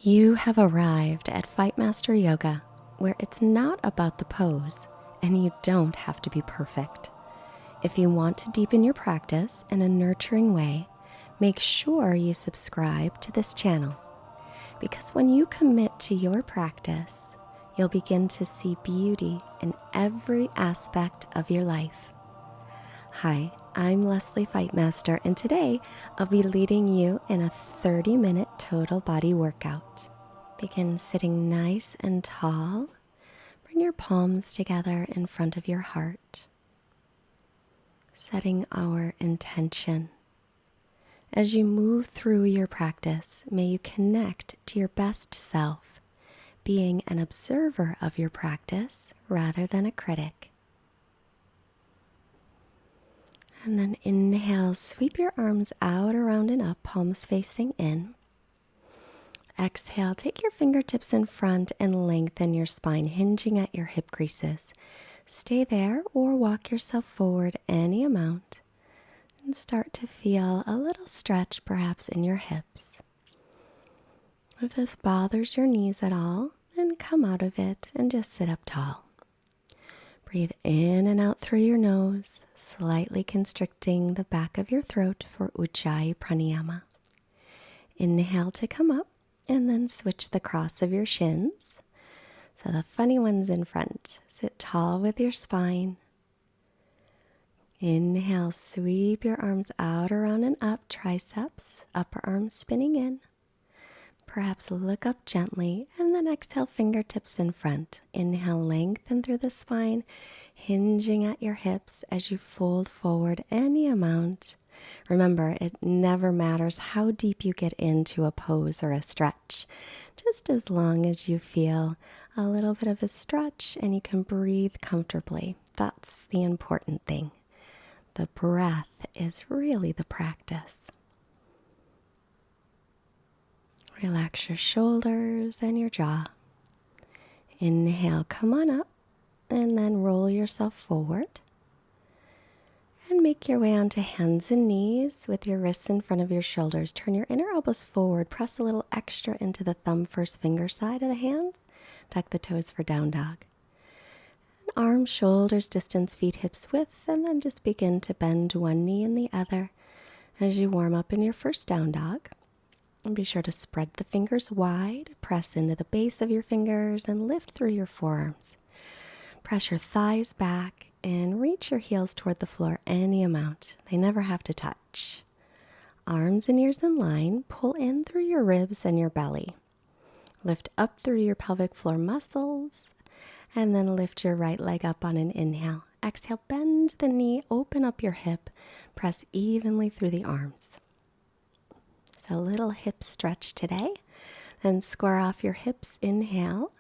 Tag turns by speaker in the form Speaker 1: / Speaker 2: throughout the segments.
Speaker 1: You have arrived at Fightmaster Yoga, where it's not about the pose and you don't have to be perfect. If you want to deepen your practice in a nurturing way, make sure you subscribe to this channel, because when you commit to your practice, you'll begin to see beauty in every aspect of your life. Hi, I'm Lesley Fightmaster, and today I'll be leading you in a 30-minute total body workout. Begin sitting nice and tall. Bring your palms together in front of your heart, setting our intention. As you move through your practice, may you connect to your best self, being an observer of your practice rather than a critic. And then inhale, sweep your arms out, around, and up, palms facing in. Exhale, take your fingertips in front and lengthen your spine, hinging at your hip creases. Stay there or walk yourself forward any amount and start to feel a little stretch perhaps in your hips. If this bothers your knees at all, then come out of it and just sit up tall. Breathe in and out through your nose, slightly constricting the back of your throat for Ujjayi Pranayama. Inhale to come up, and then switch the cross of your shins. So the funny ones in front. Sit tall with your spine. Inhale, sweep your arms out, around, and up, triceps, upper arms spinning in. Perhaps look up gently, and then exhale, fingertips in front. Inhale, lengthen through the spine, hinging at your hips as you fold forward any amount. Remember, it never matters how deep you get into a pose or a stretch, just as long as you feel a little bit of a stretch and you can breathe comfortably. That's the important thing. The breath is really the practice. Relax your shoulders and your jaw. Inhale, come on up, and then roll yourself forward. And make your way onto hands and knees with your wrists in front of your shoulders. Turn your inner elbows forward. Press a little extra into the thumb first finger side of the hand. Tuck the toes for down dog. And arms, shoulders, distance, feet, hips width, and then just begin to bend one knee and the other as you warm up in your first down dog. And be sure to spread the fingers wide, press into the base of your fingers, and lift through your forearms. Press your thighs back and reach your heels toward the floor any amount. They never have to touch. Arms and ears in line, pull in through your ribs and your belly. Lift up through your pelvic floor muscles, and then lift your right leg up on an inhale. Exhale, bend the knee, open up your hip, press evenly through the arms. A little hip stretch today. Then square off your hips, inhale,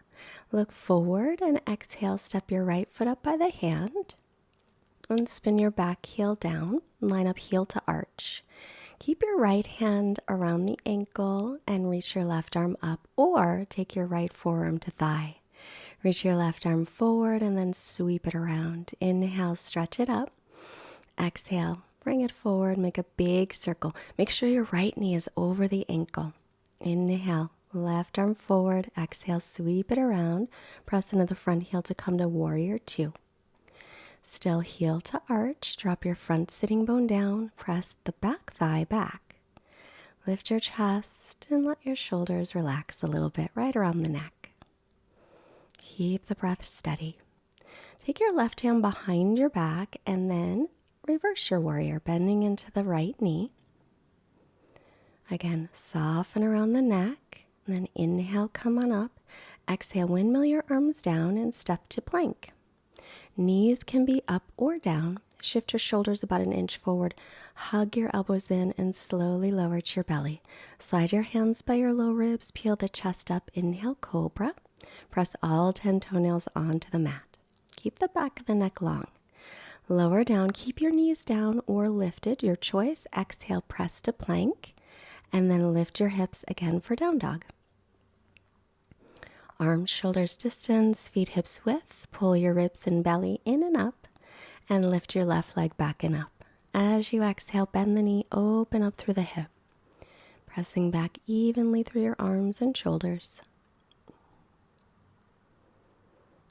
Speaker 1: look forward, and exhale, step your right foot up by the hand and spin your back heel down, line up heel to arch. Keep your right hand around the ankle and reach your left arm up, or take your right forearm to thigh. Reach your left arm forward and then sweep it around. Inhale, stretch it up. Exhale, bring it forward, make a big circle. Make sure your right knee is over the ankle. Inhale, left arm forward. Exhale, sweep it around. Press into the front heel to come to warrior two. Still heel to arch. Drop your front sitting bone down. Press the back thigh back. Lift your chest and let your shoulders relax a little bit right around the neck. Keep the breath steady. Take your left hand behind your back and then reverse your warrior, bending into the right knee. Again, soften around the neck. And then inhale, come on up. Exhale, windmill your arms down and step to plank. Knees can be up or down. Shift your shoulders about an inch forward. Hug your elbows in and slowly lower to your belly. Slide your hands by your low ribs. Peel the chest up. Inhale, cobra. Press all 10 toenails onto the mat. Keep the back of the neck long. Lower down, keep your knees down or lifted, your choice. Exhale, press to plank, and then lift your hips again for down dog. Arms, shoulders distance, feet hips width. Pull your ribs and belly in and up, and lift your left leg back and up. As you exhale, bend the knee, open up through the hip. pressing back evenly through your arms and shoulders.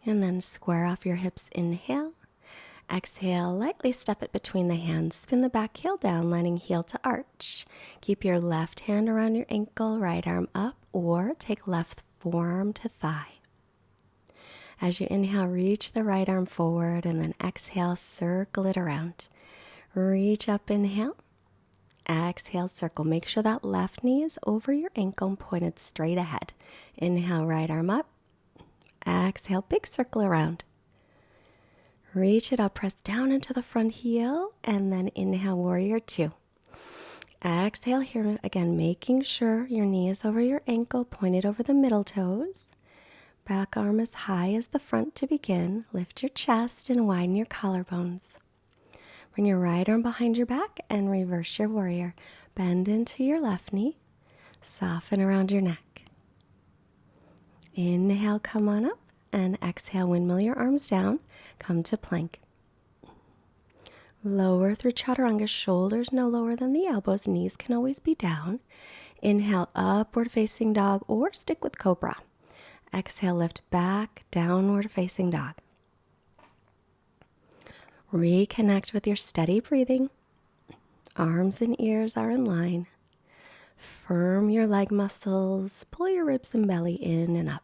Speaker 1: And then square off your hips, inhale. Exhale, lightly step it between the hands. Spin the back heel down, letting heel to arch. Keep your left hand around your ankle, right arm up, or take left forearm to thigh. As you inhale, reach the right arm forward, and then exhale, circle it around. Reach up, inhale. Exhale, circle. Make sure that left knee is over your ankle and pointed straight ahead. Inhale, right arm up. Exhale, big circle around. Reach it up, press down into the front heel, and then inhale, warrior two. Exhale here again, making sure your knee is over your ankle, pointed over the middle toes. Back arm as high as the front to begin. Lift your chest and widen your collarbones. Bring your right arm behind your back and reverse your warrior. Bend into your left knee. Soften around your neck. Inhale, come on up, and exhale, windmill your arms down. Come to plank. Lower through chaturanga, shoulders no lower than the elbows, knees can always be down. Inhale, upward facing dog or stick with cobra. Exhale, lift back, downward facing dog. Reconnect with your steady breathing. Arms and ears are in line. Firm your leg muscles, pull your ribs and belly in and up.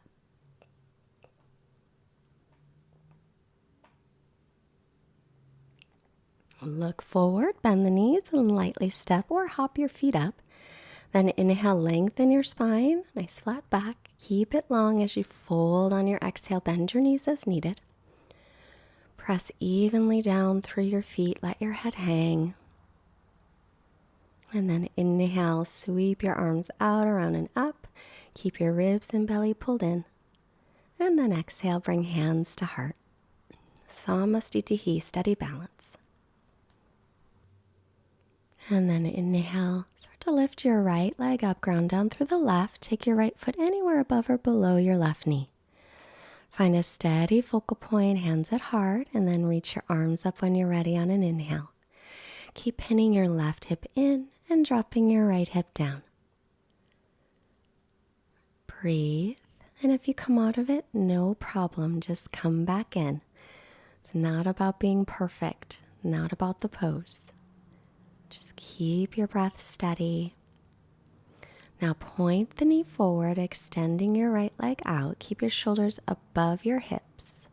Speaker 1: Look forward, bend the knees, and lightly step or hop your feet up. Then inhale, lengthen your spine, nice flat back. Keep it long as you fold on your exhale, bend your knees as needed. Press evenly down through your feet, let your head hang. And then inhale, sweep your arms out, around and up. Keep your ribs and belly pulled in. And then exhale, bring hands to heart. Samastitihi, steady balance. And then inhale, start to lift your right leg up, ground down through the left. Take your right foot anywhere above or below your left knee. Find a steady focal point, hands at heart, and then reach your arms up when you're ready on an inhale. Keep pinning your left hip in and dropping your right hip down. Breathe, and if you come out of it, no problem, just come back in. It's not about being perfect, not about the pose. Just keep your breath steady. Now point the knee forward, extending your right leg out. Keep your shoulders above your hips.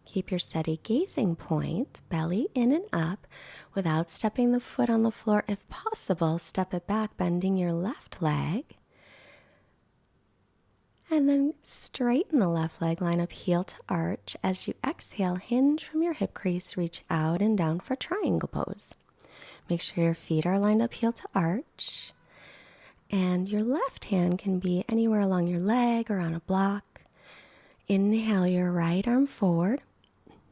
Speaker 1: Keep your steady gazing point, belly in and up, without stepping the foot on the floor. If possible, step it back, bending your left leg. And then straighten the left leg, line up heel to arch. As you exhale, hinge from your hip crease, reach out and down for triangle pose. Make sure your feet are lined up heel to arch. And your left hand can be anywhere along your leg or on a block. Inhale your right arm forward.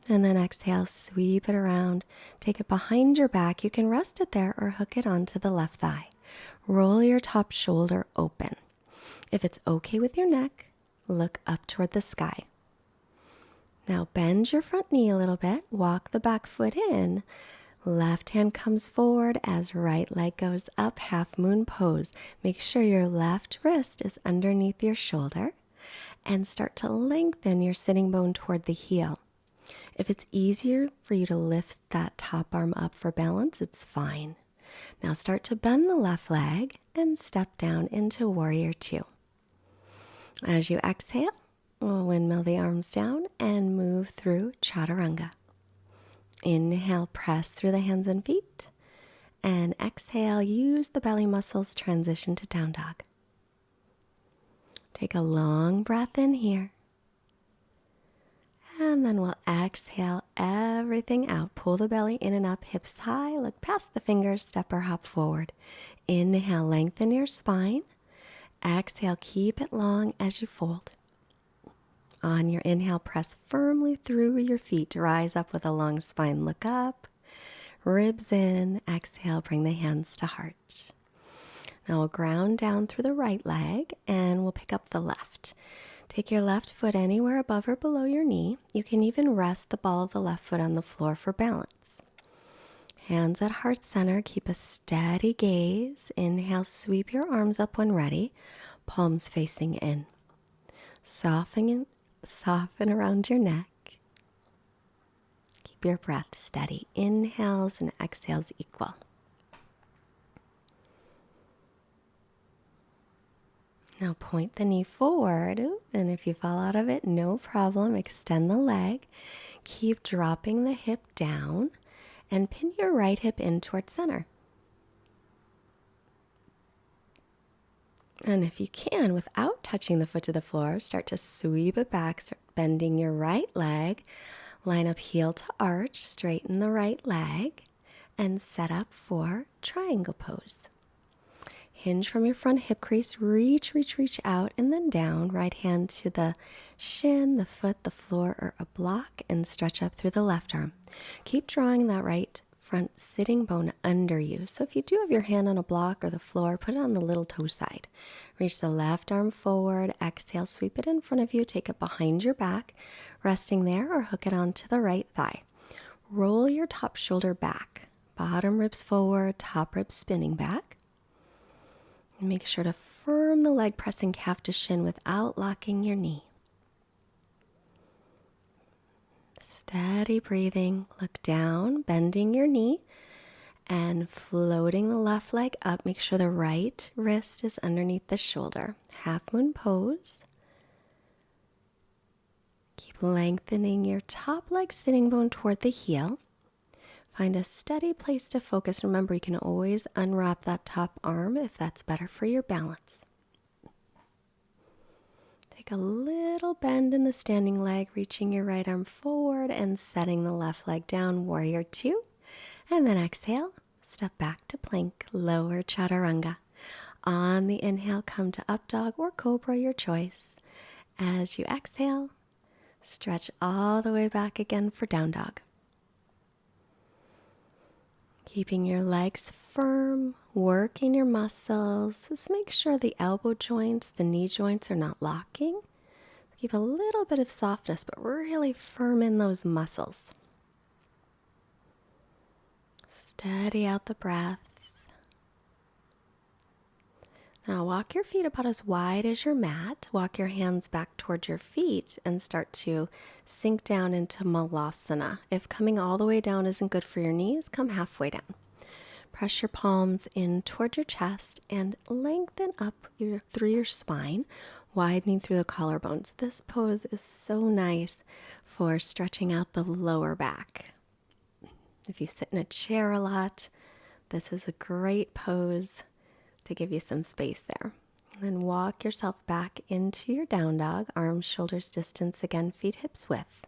Speaker 1: And then exhale, sweep it around. Take it behind your back. You can rest it there or hook it onto the left thigh. Roll your top shoulder open. If it's okay with your neck, look up toward the sky. Now bend your front knee a little bit. Walk the back foot in. Left hand comes forward as right leg goes up, half moon pose. Make sure your left wrist is underneath your shoulder and start to lengthen your sitting bone toward the heel. If it's easier for you to lift that top arm up for balance, it's fine. Now start to bend the left leg and step down into warrior two. As you exhale, windmill the arms down and move through chaturanga. Inhale, press through the hands and feet. And exhale, use the belly muscles, transition to down dog. Take a long breath in here. And then we'll exhale everything out. Pull the belly in and up, hips high. Look past the fingers, step or hop forward. Inhale, lengthen your spine. Exhale, keep it long as you fold. On your inhale, press firmly through your feet. Rise up with a long spine. Look up, ribs in. Exhale, bring the hands to heart. Now we'll ground down through the right leg and we'll pick up the left. Take your left foot anywhere above or below your knee. You can even rest the ball of the left foot on the floor for balance. Hands at heart center, keep a steady gaze. Inhale, sweep your arms up when ready, palms facing in. Soften around your neck. Keep your breath steady. Inhales and exhales equal. Now point the knee forward, and if you fall out of it, no problem. Extend the leg. Keep dropping the hip down and pin your right hip in towards center. And if you can, without touching the foot to the floor, start to sweep it back, start bending your right leg. Line up heel to arch, straighten the right leg, and set up for triangle pose. Hinge from your front hip crease, reach out, and then down. Right hand to the shin, the foot, the floor, or a block, and stretch up through the left arm. Keep drawing that right front sitting bone under you. So if you do have your hand on a block or the floor, put it on the little toe side. Reach the left arm forward, exhale, sweep it in front of you, take it behind your back, resting there, or hook it onto the right thigh. Roll your top shoulder back, bottom ribs forward, top ribs spinning back. And make sure to firm the leg, pressing calf to shin without locking your knee. Steady breathing, look down, bending your knee, and floating the left leg up. Make sure the right wrist is underneath the shoulder. Half moon pose. Keep lengthening your top leg sitting bone toward the heel. Find a steady place to focus. Remember, you can always unwrap that top arm if that's better for your balance. Take a little bend in the standing leg, reaching your right arm forward and setting the left leg down, warrior two. And then exhale, step back to plank, lower chaturanga. On the inhale, come to up dog or cobra, your choice. As you exhale, stretch all the way back again for down dog. Keeping your legs firm, working your muscles. Just make sure the elbow joints, the knee joints are not locking. Keep a little bit of softness, but really firm in those muscles. Steady out the breath. Now walk your feet about as wide as your mat. Walk your hands back towards your feet and start to sink down into Malasana. If coming all the way down isn't good for your knees, come halfway down. Press your palms in towards your chest and lengthen up through your spine, widening through the collarbones. This pose is so nice for stretching out the lower back. If you sit in a chair a lot, this is a great pose to give you some space there. And then walk yourself back into your down dog, arms, shoulders distance again, feet hips width.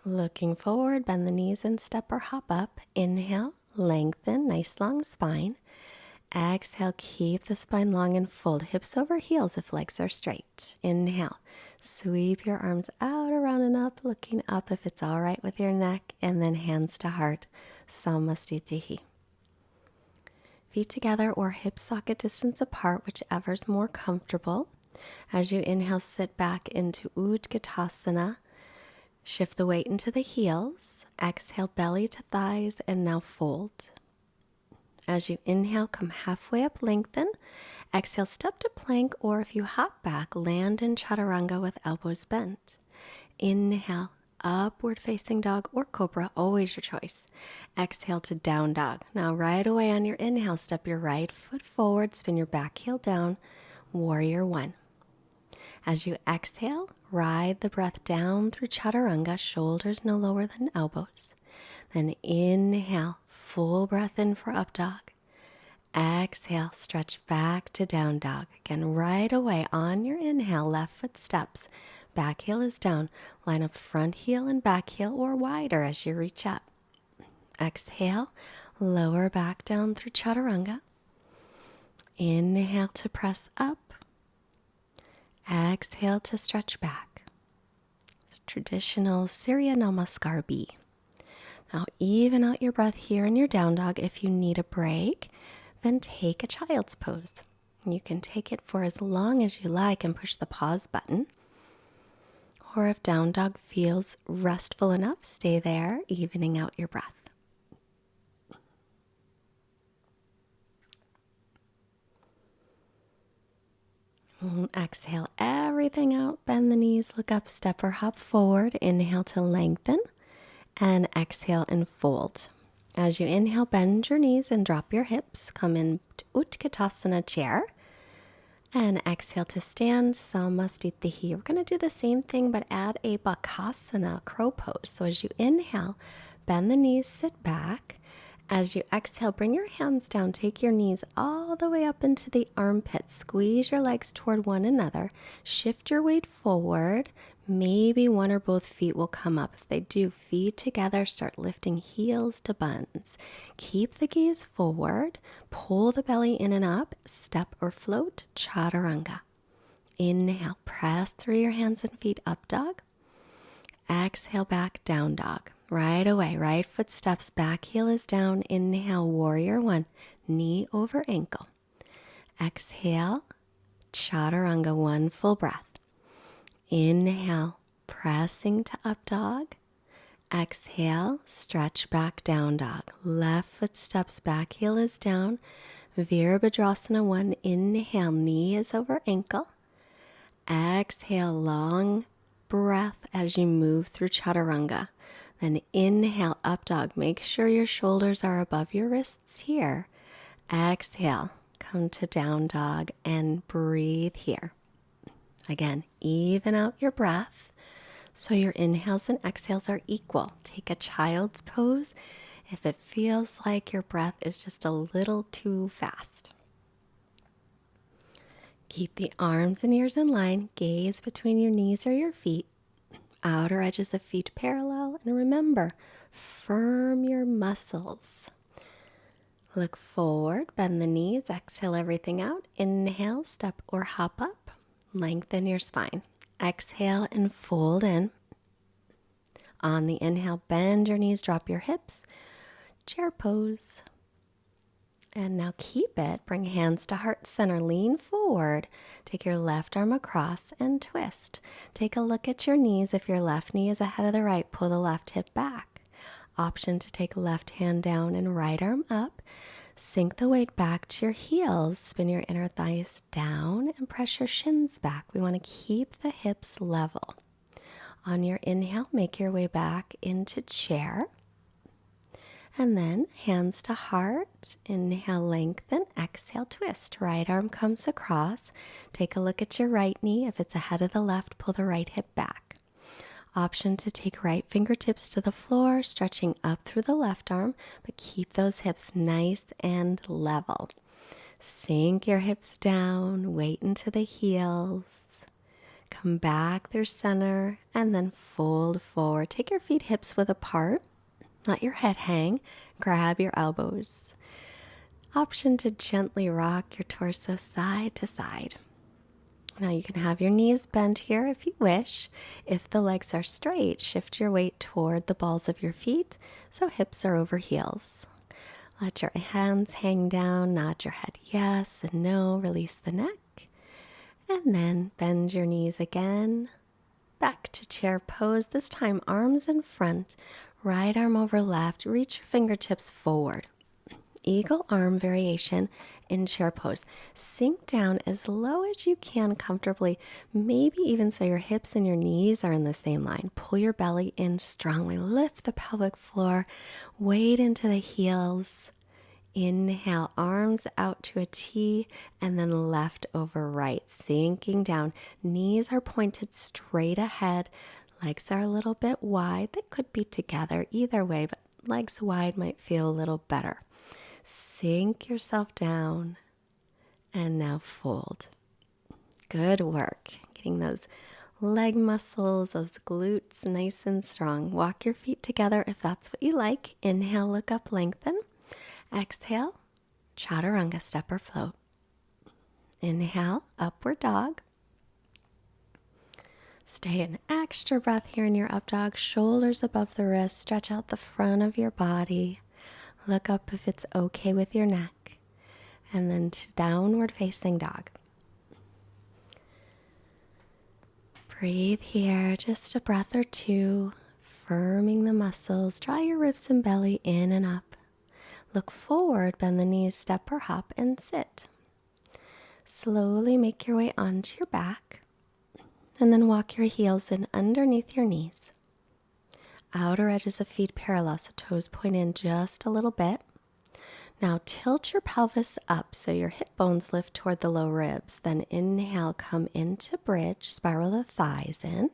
Speaker 1: Looking forward, bend the knees and step or hop up. Inhale, lengthen, nice long spine. Exhale, keep the spine long and fold, hips over heels if legs are straight. Inhale, sweep your arms out, around and up, looking up if it's all right with your neck, and then hands to heart, Samastitihi. Feet together or hip socket distance apart, whichever's more comfortable. As you inhale, sit back into Utkatasana. Shift the weight into the heels. Exhale, belly to thighs, and now fold. As you inhale, come halfway up, lengthen. Exhale, step to plank, or if you hop back, land in chaturanga with elbows bent. Inhale, upward facing dog or cobra, always your choice. Exhale to down dog. Now right away on your inhale, step your right foot forward, spin your back heel down, warrior one. As you exhale, ride the breath down through chaturanga, shoulders no lower than elbows. Then inhale, full breath in for up dog. Exhale, stretch back to down dog. Again, right away on your inhale, left foot steps. Back heel is down. Line up front heel and back heel or wider as you reach up. Exhale, lower back down through chaturanga. Inhale to press up. Exhale to stretch back. Traditional Surya Namaskar B. Now even out your breath here in your down dog. If you need a break, then take a child's pose. You can take it for as long as you like and push the pause button. or if down dog feels restful enough, stay there, evening out your breath. Exhale everything out, bend the knees, look up, step or hop forward. Inhale to lengthen and exhale and fold. As you inhale, bend your knees and drop your hips. Come in Utkatasana chair and exhale to stand, Samasthiti. We're going to do the same thing but add a Bakasana, crow pose. So as you inhale, bend the knees, sit back. As you exhale, bring your hands down, take your knees all the way up into the armpits, squeeze your legs toward one another, shift your weight forward, maybe one or both feet will come up. If they do, feet together, start lifting heels to buns. Keep the gaze forward, pull the belly in and up, step or float, chaturanga. Inhale, press through your hands and feet, up dog. Exhale, back, down dog. Right away, right foot steps, back heel is down. Inhale, warrior one, knee over ankle. Exhale, chaturanga, one full breath. Inhale, pressing to up dog. Exhale, stretch back, down dog. Left foot steps, back heel is down. Virabhadrasana one, inhale, knee is over ankle. Exhale, long breath as you move through chaturanga. Then inhale, up dog. Make sure your shoulders are above your wrists here. Exhale, come to down dog and breathe here. Again, even out your breath so your inhales and exhales are equal. Take a child's pose if it feels like your breath is just a little too fast. Keep the arms and ears in line, gaze between your knees or your feet. Outer edges of feet parallel, and remember, firm your muscles. Look forward, bend the knees, exhale everything out. Inhale, step or hop up, lengthen your spine. Exhale and fold in. On the inhale, bend your knees, drop your hips, chair pose. And now keep it, bring hands to heart center, lean forward, take your left arm across and twist. Take a look at your knees. If your left knee is ahead of the right, pull the left hip back. Option to take left hand down and right arm up. Sink the weight back to your heels, spin your inner thighs down and press your shins back. We want to keep the hips level. On your inhale, make your way back into chair. And then hands to heart, inhale, lengthen, exhale, twist. Right arm comes across. Take a look at your right knee. If it's ahead of the left, pull the right hip back. Option to take right fingertips to the floor, stretching up through the left arm, but keep those hips nice and level. Sink your hips down, weight into the heels. Come back through center, and then fold forward. Take your feet hips width apart. Let your head hang, grab your elbows. Option to gently rock your torso side to side. Now you can have your knees bent here if you wish. If the legs are straight, shift your weight toward the balls of your feet so hips are over heels. Let your hands hang down, nod your head yes and no, release the neck. And then bend your knees again. Back to chair pose, this time arms in front. Right arm over left, reach your fingertips forward. Eagle arm variation in chair pose. Sink down as low as you can comfortably, maybe even so your hips and your knees are in the same line. Pull your belly in strongly, lift the pelvic floor, weight into the heels. Inhale, arms out to a T, and then left over right, sinking down. Knees are pointed straight ahead. Legs are a little bit wide. They could be together either way, but legs wide might feel a little better. Sink yourself down and now fold. Good work. Getting those leg muscles, those glutes nice and strong. Walk your feet together if that's what you like. Inhale, look up, lengthen. Exhale, chaturanga, step or float. Inhale, upward dog. Stay an extra breath here in your up dog, shoulders above the wrist, stretch out the front of your body. Look up if it's okay with your neck. And then to downward facing dog. Breathe here, just a breath or two, firming the muscles. Draw your ribs and belly in and up. Look forward, bend the knees, step or hop, and sit. Slowly make your way onto your back, and then walk your heels in underneath your knees. Outer edges of feet parallel, so toes point in just a little bit. Now tilt your pelvis up so your hip bones lift toward the low ribs. Then inhale, come into bridge, spiral the thighs in.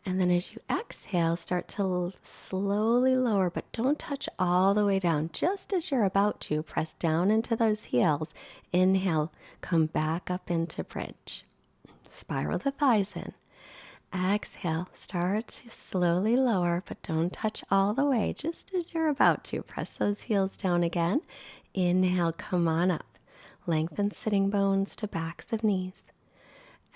Speaker 1: And then as you exhale, start to slowly lower, but don't touch all the way down. Just as you're about to, press down into those heels. Inhale, come back up into bridge. Spiral the thighs in. Exhale, start to slowly lower, but don't touch all the way. Just as you're about to, press those heels down again. Inhale, come on up. Lengthen sitting bones to backs of knees.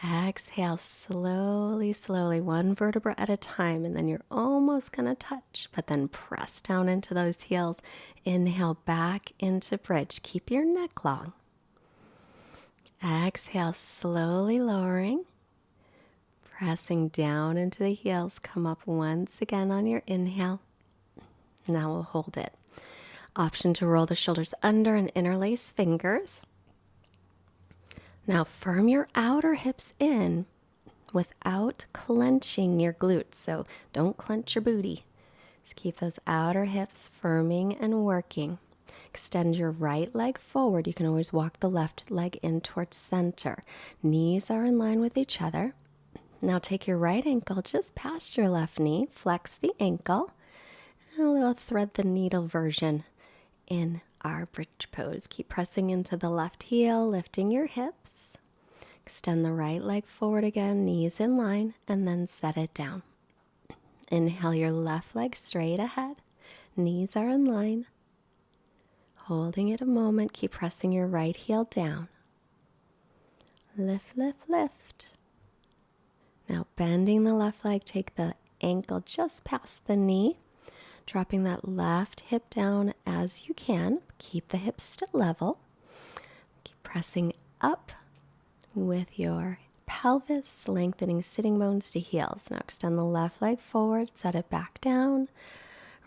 Speaker 1: Exhale, slowly, slowly, one vertebra at a time, and then you're almost going to touch, but then press down into those heels. Inhale, back into bridge. Keep your neck long. Exhale, slowly lowering. Pressing down into the heels, come up once again on your inhale. Now we'll hold it. Option to roll the shoulders under and interlace fingers. Now firm your outer hips in without clenching your glutes. So don't clench your booty. Just keep those outer hips firming and working. Extend your right leg forward. You can always walk the left leg in towards center. Knees are in line with each other. Now take your right ankle just past your left knee, flex the ankle, and a little thread the needle version in our bridge pose. Keep pressing into the left heel, lifting your hips. Extend the right leg forward again, knees in line, and then set it down. Inhale your left leg straight ahead, knees are in line. Holding it a moment, keep pressing your right heel down. Lift, lift, lift. Now bending the left leg, take the ankle just past the knee, dropping that left hip down as you can. Keep the hips still level. Keep pressing up with your pelvis, lengthening sitting bones to heels. Now extend the left leg forward, set it back down,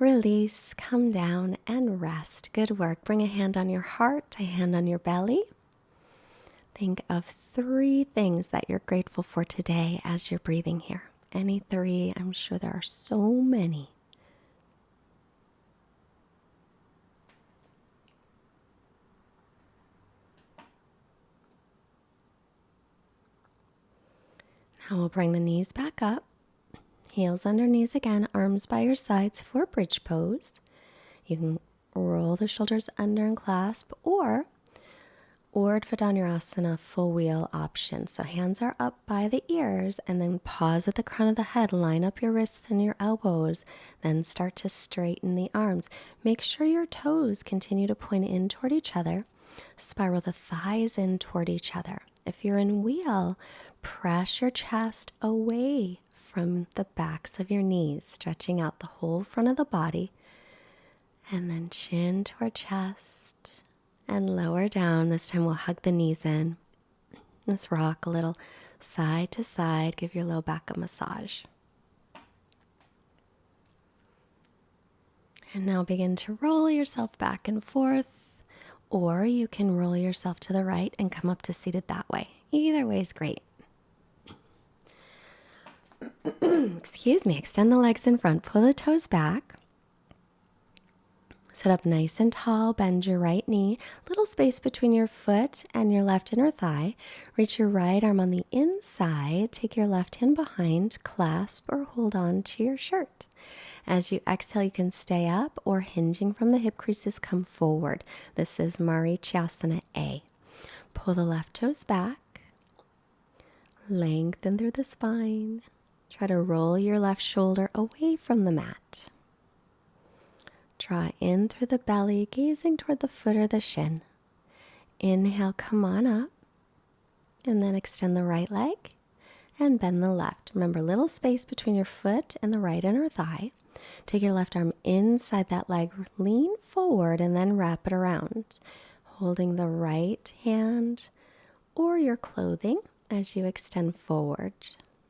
Speaker 1: release, come down and rest. Good work. Bring a hand on your heart, a hand on your belly. Think of 3 things that you're grateful for today as you're breathing here. Any 3, I'm sure there are so many. Now we'll bring the knees back up, heels under knees again, arms by your sides for bridge pose. You can roll the shoulders under and clasp, or Urdhva Dhanurasana full wheel option. So hands are up by the ears, and then pause at the crown of the head. Line up your wrists and your elbows. Then start to straighten the arms. Make sure your toes continue to point in toward each other. Spiral the thighs in toward each other. If you're in wheel, press your chest away from the backs of your knees, stretching out the whole front of the body. And then chin toward chest. And lower down. This time we'll hug the knees in. Let's rock a little side to side. Give your low back a massage. And now begin to roll yourself back and forth. Or you can roll yourself to the right and come up to seated that way. Either way is great. Excuse me. Extend the legs in front. Pull the toes back. Sit up nice and tall, bend your right knee, little space between your foot and your left inner thigh. Reach your right arm on the inside, take your left hand behind, clasp or hold on to your shirt. As you exhale, you can stay up or hinging from the hip creases, come forward. This is Marichyasana A. Pull the left toes back, lengthen through the spine. Try to roll your left shoulder away from the mat. Draw in through the belly, gazing toward the foot or the shin. Inhale, come on up. And then extend the right leg and bend the left. Remember, little space between your foot and the right inner thigh. Take your left arm inside that leg, lean forward, and then wrap it around. Holding the right hand or your clothing as you extend forward.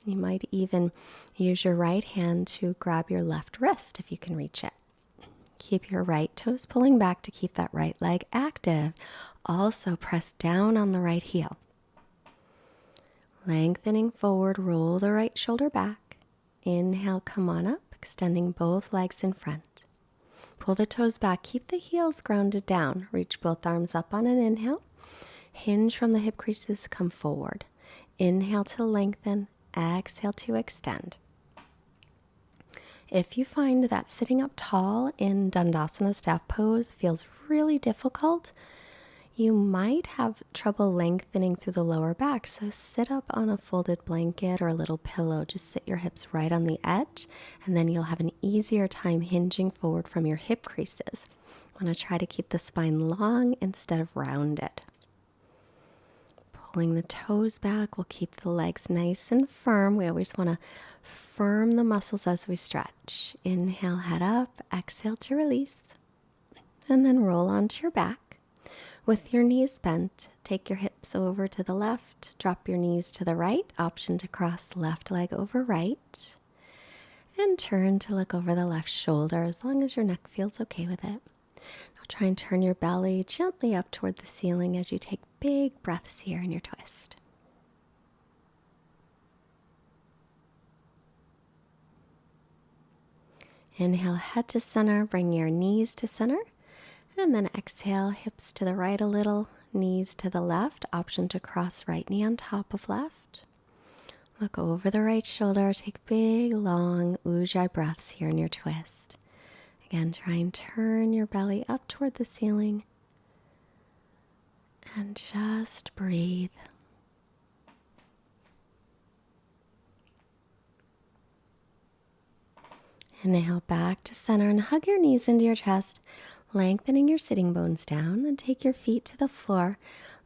Speaker 1: You might even use your right hand to grab your left wrist if you can reach it. Keep your right toes pulling back to keep that right leg active. Also press down on the right heel. Lengthening forward, roll the right shoulder back. Inhale, come on up, extending both legs in front. Pull the toes back, keep the heels grounded down. Reach both arms up on an inhale. Hinge from the hip creases, come forward. Inhale to lengthen, exhale to extend. If you find that sitting up tall in Dandasana staff pose feels really difficult, you might have trouble lengthening through the lower back. So sit up on a folded blanket or a little pillow. Just sit your hips right on the edge, and then you'll have an easier time hinging forward from your hip creases. I want to try to keep the spine long instead of rounded. Pulling the toes back will keep the legs nice and firm. We always want to firm the muscles as we stretch. Inhale, head up. Exhale to release. And then roll onto your back. With your knees bent, take your hips over to the left. Drop your knees to the right. Option to cross left leg over right. And turn to look over the left shoulder as long as your neck feels okay with it. Now try and turn your belly gently up toward the ceiling as you take big breaths here in your twist. Inhale, head to center, bring your knees to center, and then exhale, hips to the right a little, knees to the left, option to cross right knee on top of left. Look over the right shoulder, take big, long ujjayi breaths here in your twist. Again, try and turn your belly up toward the ceiling, and just breathe. Inhale back to center and hug your knees into your chest, lengthening your sitting bones down. Then take your feet to the floor.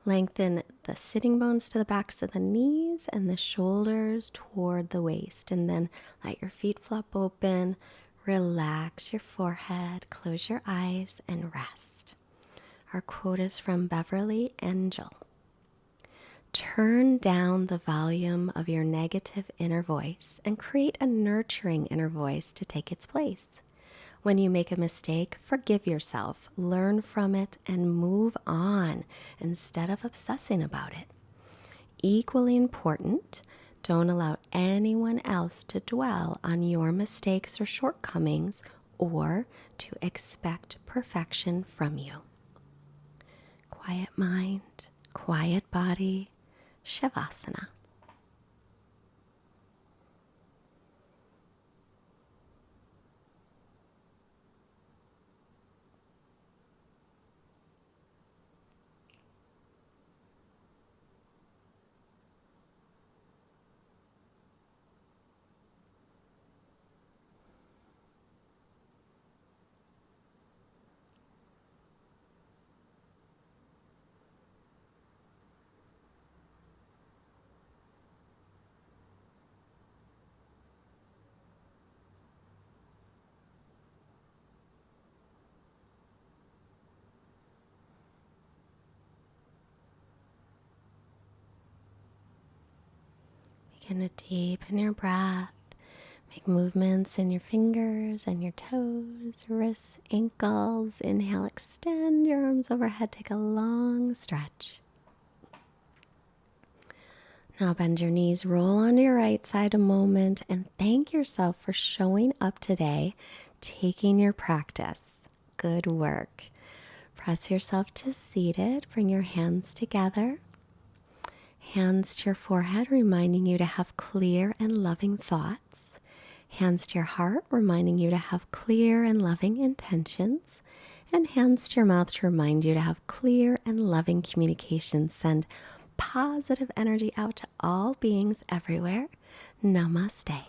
Speaker 1: Lengthen the sitting bones to the backs of the knees and the shoulders toward the waist. And then let your feet flop open. Relax your forehead, close your eyes, and rest. Our quote is from Beverly Angel. Turn down the volume of your negative inner voice and create a nurturing inner voice to take its place. When you make a mistake, forgive yourself, learn from it, and move on instead of obsessing about it. Equally important, don't allow anyone else to dwell on your mistakes or shortcomings or to expect perfection from you. Quiet mind, quiet body, Shavasana. Begin to deepen your breath. Make movements in your fingers and your toes, wrists, ankles. Inhale, extend your arms overhead. Take a long stretch. Now bend your knees, roll onto your right side a moment, and thank yourself for showing up today, taking your practice. Good work. Press yourself to seated. Bring your hands together. Hands to your forehead, reminding you to have clear and loving thoughts. Hands to your heart, reminding you to have clear and loving intentions. And hands to your mouth to remind you to have clear and loving communication. Send positive energy out to all beings everywhere. Namaste.